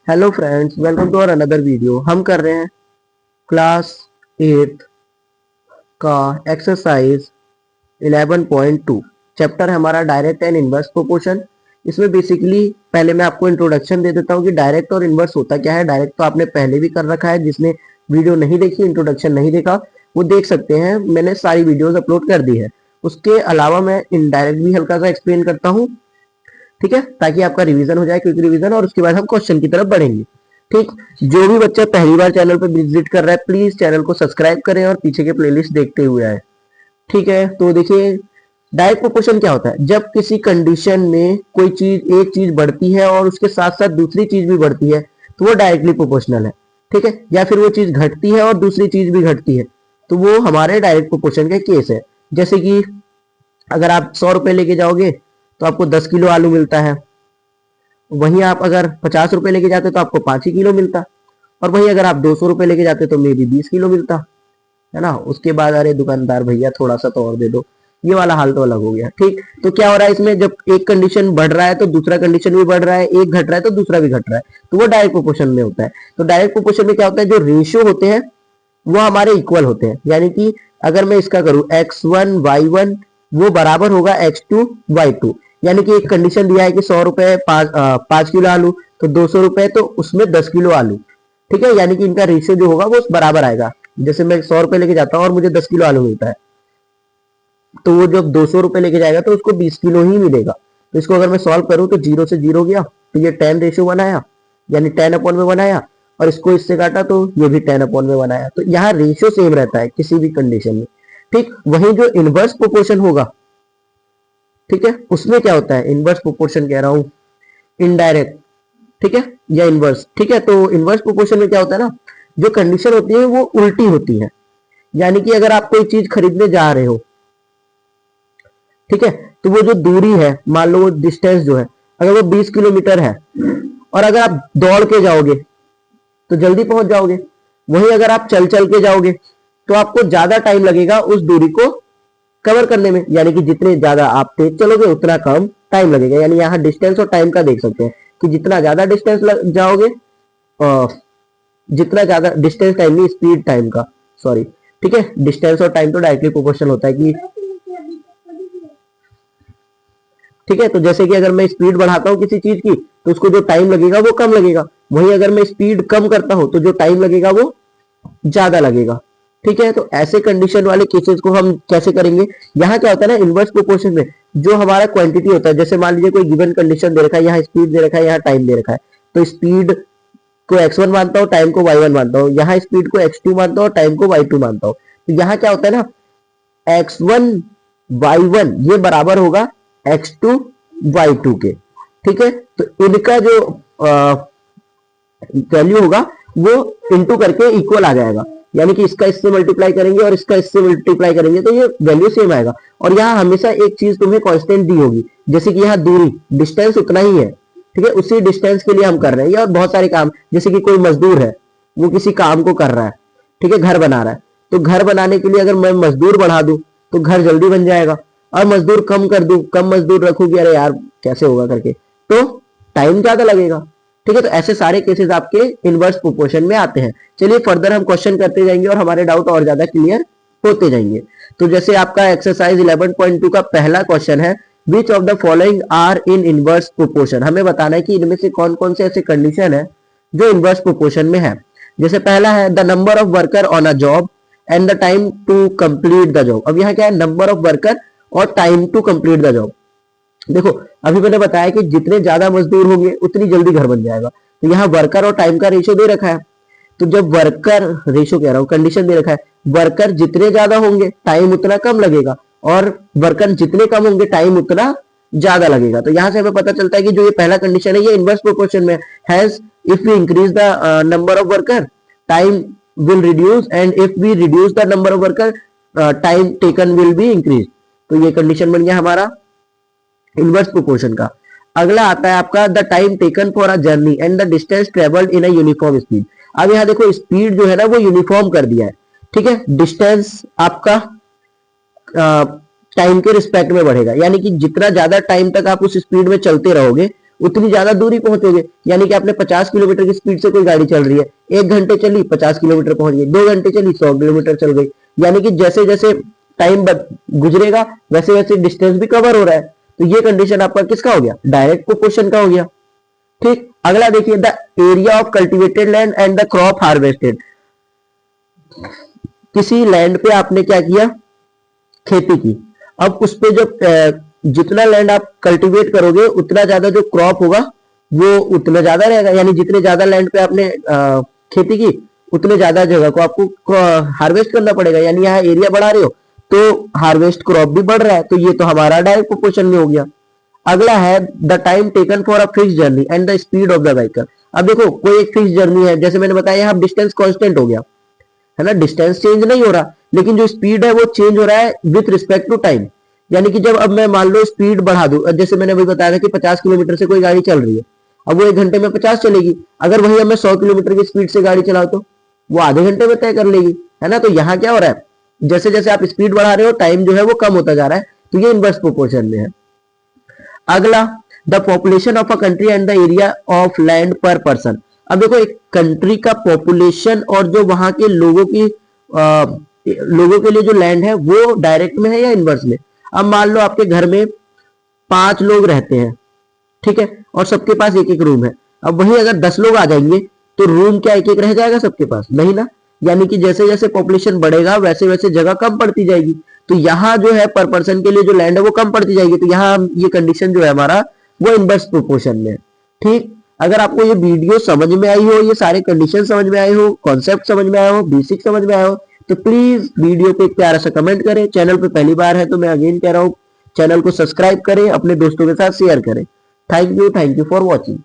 Hello friends, welcome to और another video. हम कर रहे हैं क्लास 8 का एक्सरसाइज 11.2। चैप्टर है हमारा डायरेक्ट एंड इनवर्स प्रोपोर्शन। इसमें बेसिकली पहले मैं आपको इंट्रोडक्शन दे देता हूँ कि डायरेक्ट और इनवर्स होता क्या है। डायरेक्ट तो आपने पहले भी कर रखा है, जिसने वीडियो नहीं देखी, इंट्रोडक्शन नहीं देखा, वो देख सकते हैं, मैंने सारी वीडियोज अपलोड कर दी है। उसके अलावा मैं इनडायरेक्ट भी हल्का सा एक्सप्लेन करता हूँ, ठीक है, ताकि आपका रिवीजन हो जाए, क्विक रिवीजन, और उसके बाद हम क्वेश्चन की तरफ बढ़ेंगे। ठीक, जो भी बच्चा पहली बार चैनल पर विजिट कर रहा है, प्लीज चैनल को सब्सक्राइब करें और पीछे के प्लेलिस्ट देखते हुए आए। ठीक है, तो देखिए डायरेक्ट प्रोपोर्शन क्या होता है। जब किसी कंडीशन में कोई चीज, एक चीज बढ़ती है और उसके साथ साथ दूसरी चीज भी बढ़ती है, तो वो डायरेक्टली प्रोपोर्शनल है। ठीक है, या फिर वो चीज घटती है और दूसरी चीज भी घटती है, तो वो हमारे डायरेक्ट प्रोपोर्शन का केस है। जैसे कि अगर आप 100 रुपए लेके जाओगे तो आपको 10 किलो आलू मिलता है। वहीं आप अगर 50 रुपए लेके जाते तो आपको 5 ही किलो मिलता, और वहीं अगर आप 200 रुपए लेके जाते तो मे बी 20 किलो मिलता, है ना। उसके बाद अरे दुकानदार भैया थोड़ा सा तो और दे दो, ये वाला हाल तो अलग हो गया। ठीक, तो क्या हो रहा है इसमें, जब एक कंडीशन बढ़ रहा है तो दूसरा कंडीशन भी बढ़ रहा है, एक घट रहा है तो दूसरा भी घट रहा है, तो वो डायरेक्ट प्रोपोर्शन में होता है। तो डायरेक्ट प्रोपोर्शन में क्या होता है, जो रेशियो होते हैं वो हमारे इक्वल होते हैं। यानी कि अगर मैं इसका करूं x1 y1 वो बराबर होगा x2 y2। यानी कि एक कंडीशन दिया है कि 100 रुपए 5 किलो आलू, तो 200 रुपए तो उसमें 10 किलो आलू। ठीक है, यानी कि इनका रेशियो जो होगा वो बराबर आएगा। जैसे मैं 100 रुपए लेके जाता हूँ और मुझे 10 किलो आलू मिलता है, तो वो जब 200 रुपए लेके जाएगा तो उसको 20 किलो ही मिलेगा। तो इसको अगर मैं सॉल्व करूं तो 0 से 0 गया, तो ये 10 रेशियो बनाया, यानी 10 अपॉन में बनाया, और इसको इससे काटा तो ये भी 10 अपॉन में बनाया। तो यहाँ रेशियो सेम रहता है किसी भी कंडीशन में। ठीक, वहीं जो इनवर्स प्रोपोर्शन होगा, ठीक है, उसमें क्या होता है, इनवर्स प्रोपोर्शन कह रहा हूं, इनडायरेक्ट, ठीक है, या इनवर्स। ठीक है, तो इनवर्स प्रोपोर्शन में क्या होता है ना, जो कंडीशन होती है वो उल्टी होती है। यानी कि अगर आप कोई चीज खरीदने जा रहे हो, ठीक है, तो वो जो दूरी है, मान लो वो डिस्टेंस जो है, अगर वो 20 किलोमीटर है, और अगर आप दौड़ के जाओगे तो जल्दी पहुंच जाओगे। वहीं अगर आप चल चल के जाओगे तो आपको ज्यादा टाइम लगेगा उस दूरी को कवर करने में। यानी कि जितने ज्यादा आप तेज चलोगे उतना कम टाइम लगेगा। यानी यहाँ डिस्टेंस और टाइम का देख सकते हैं कि जितना ज्यादा डिस्टेंस जाओगे, जितना ज्यादा डिस्टेंस टाइम नहीं, स्पीड टाइम का, सॉरी। ठीक है, डिस्टेंस और टाइम तो डायरेक्टली प्रोपोर्शनल होता है कि, ठीक है, तो जैसे कि अगर मैं स्पीड बढ़ाता हूं किसी चीज की तो उसको जो टाइम लगेगा वो कम लगेगा। वहीं अगर मैं स्पीड कम करता हूं तो जो टाइम लगेगा वो ज्यादा लगेगा। ठीक है, तो ऐसे कंडीशन वाले केसेस को हम कैसे करेंगे। यहाँ क्या होता है ना, इनवर्स प्रोपोर्शन में जो हमारा क्वांटिटी होता है, जैसे मान लीजिए कोई गिवन कंडीशन दे रखा है, यहाँ स्पीड दे रखा है, यहाँ टाइम दे रखा है, तो स्पीड को x1 मानता हूँ, टाइम को y1 मानता हूँ, यहाँ स्पीड को x2 मानता हूँ, टाइम को y2 मानता हूँ। तो यहाँ क्या होता है ना, x1 y1 ये बराबर होगा x2 y2 के। ठीक है, तो इनका जो वैल्यू होगा वो इंटू करके इक्वल आ जाएगा। यानी कि इसका इससे मल्टीप्लाई करेंगे और इसका इससे मल्टीप्लाई करेंगे तो ये वैल्यू सेम आएगा। और यहाँ हमेशा एक चीज तुम्हें कांस्टेंट दी होगी, जैसे कि यहाँ दूरी, डिस्टेंस उतना ही है। ठीक है, उसी डिस्टेंस के लिए हम कर रहे हैं। और बहुत सारे काम, जैसे कि कोई मजदूर है, वो किसी काम को कर रहा है, ठीक है, घर बना रहा है, तो घर बनाने के लिए अगर मैं मजदूर बढ़ा दूं तो घर जल्दी बन जाएगा। और मजदूर कम कर दूं, कम मजदूर रखूंगी, अरे यार कैसे होगा करके, तो टाइम ज्यादा लगेगा। ठीक है, तो ऐसे सारे केसेस आपके इनवर्स प्रोपोर्शन में आते हैं। चलिए फर्दर हम क्वेश्चन करते जाएंगे और हमारे डाउट और ज्यादा क्लियर होते जाएंगे। तो जैसे आपका एक्सरसाइज 11.2 का पहला क्वेश्चन है, which of the following are in inverse proportion. हमें बताना है कि इनमें से कौन कौन से ऐसे कंडीशन है जो इनवर्स प्रोपोर्शन में है। जैसे पहला है the number of worker on a job and the time to complete the job. अब यहाँ क्या है, नंबर ऑफ वर्कर और time to complete the job. देखो अभी मैंने बताया कि जितने ज्यादा मजदूर होंगे उतनी जल्दी घर बन जाएगा। तो यहाँ वर्कर और टाइम का रेशियो दे रखा है, तो जब वर्कर, रेशियो कह रहा हूं, कंडीशन दे रखा है, वर्कर जितने ज्यादा होंगे टाइम उतना कम लगेगा, और वर्कर जितने कम होंगे टाइम उतना ज्यादा लगेगा। तो यहां से हमें पता चलता है कि जो ये पहला कंडीशन है ये इनवर्स प्रोपोर्शन में has if we increase the number of worker time will reduce, and if we reduce the number of worker time taken will be increase. तो ये कंडीशन बन गया हमारा इनवर्स प्रोपोर्शन का। अगला आता है आपका the time taken for a journey and the distance travelled in a uniform speed. अब यहाँ देखो स्पीड जो है ना वो यूनिफॉर्म कर दिया है। ठीक है, डिस्टेंस आपका टाइम के रिस्पेक्ट में बढ़ेगा, यानी कि जितना ज्यादा टाइम तक आप उस स्पीड में चलते रहोगे उतनी ज्यादा दूरी पहुंचोगे। यानी कि आपने 50 किलोमीटर की स्पीड से कोई गाड़ी चल रही है, 1 घंटे चली 50 किलोमीटर पहुंच गई, 2 घंटे चली 100 किलोमीटर चल गई। यानी कि जैसे जैसे टाइम गुजरेगा वैसे वैसे डिस्टेंस भी कवर हो रहा है। तो ये कंडीशन आपका किसका हो गया, डायरेक्ट प्रोपोर्शन का हो गया। ठीक, अगला देखिए, the area of cultivated land and the crop harvested. किसी लैंड पे आपने क्या किया, खेती की। अब उस पे जो जितना लैंड आप कल्टीवेट करोगे उतना ज्यादा जो क्रॉप होगा वो उतना ज्यादा रहेगा। यानी जितने ज्यादा लैंड पे आपने खेती की उतने ज्यादा जगह को आपको हार्वेस्ट करना पड़ेगा। यानी यहाँ एरिया बढ़ा रहे हो तो हार्वेस्ट क्रॉप भी बढ़ रहा है, तो ये तो हमारा डायरेक्ट प्रोपोर्शन में हो गया। अगला है the time taken for a fix journey and the speed of the vehicle. अब देखो कोई एक फिक्स जर्नी है, जैसे मैंने बताया यहाँ डिस्टेंस कांस्टेंट हो गया है ना, डिस्टेंस चेंज नहीं हो रहा, लेकिन जो स्पीड है वो चेंज हो रहा है विथ रिस्पेक्ट टू टाइम। यानी कि जब अब मैं मान लो स्पीड बढ़ा दूं, जैसे मैंने अभी बताया था कि 50 किलोमीटर से कोई गाड़ी चल रही है, अब वो 1 घंटे में 50 चलेगी। अगर वही अब मैं 100 किलोमीटर की स्पीड से गाड़ी चलाऊं तो वो आधे घंटे में तय कर लेगी, है ना। तो यहाँ क्या हो रहा है, जैसे जैसे आप स्पीड बढ़ा रहे हो टाइम जो है वो कम होता जा रहा है, तो ये इनवर्स प्रोपोर्शन में है। अगला, the population of a country and the area of land पर पर्सन। अब देखो एक कंट्री का पॉपुलेशन और जो वहां के लोगों की लोगों के लिए जो लैंड है वो डायरेक्ट में है या इनवर्स में। अब मान लो आपके घर में 5 लोग रहते हैं, ठीक है, और सबके पास एक एक रूम है। अब वही अगर 10 लोग आ जाएंगे तो रूम क्या एक एक रह जाएगा सबके पास, नहीं ना। यानी कि जैसे जैसे पॉपुलेशन बढ़ेगा वैसे वैसे जगह कम पड़ती जाएगी। तो यहाँ जो है पर पर्सन के लिए जो लैंड है वो कम पड़ती जाएगी। तो यहाँ ये कंडीशन जो है हमारा वो इनवर्स प्रोपोर्शन में है। ठीक, अगर आपको ये वीडियो समझ में आई हो, ये सारे कंडीशन समझ में आए हो, कॉन्सेप्ट समझ में आया हो, बेसिक समझ में आया हो, तो प्लीज वीडियो पे एक प्यारा सा कमेंट करें। चैनल पे पहली बार है तो मैं अगेन कह रहा हूँ, चैनल को सब्सक्राइब करें, अपने दोस्तों के साथ शेयर करें। Thank you for watching.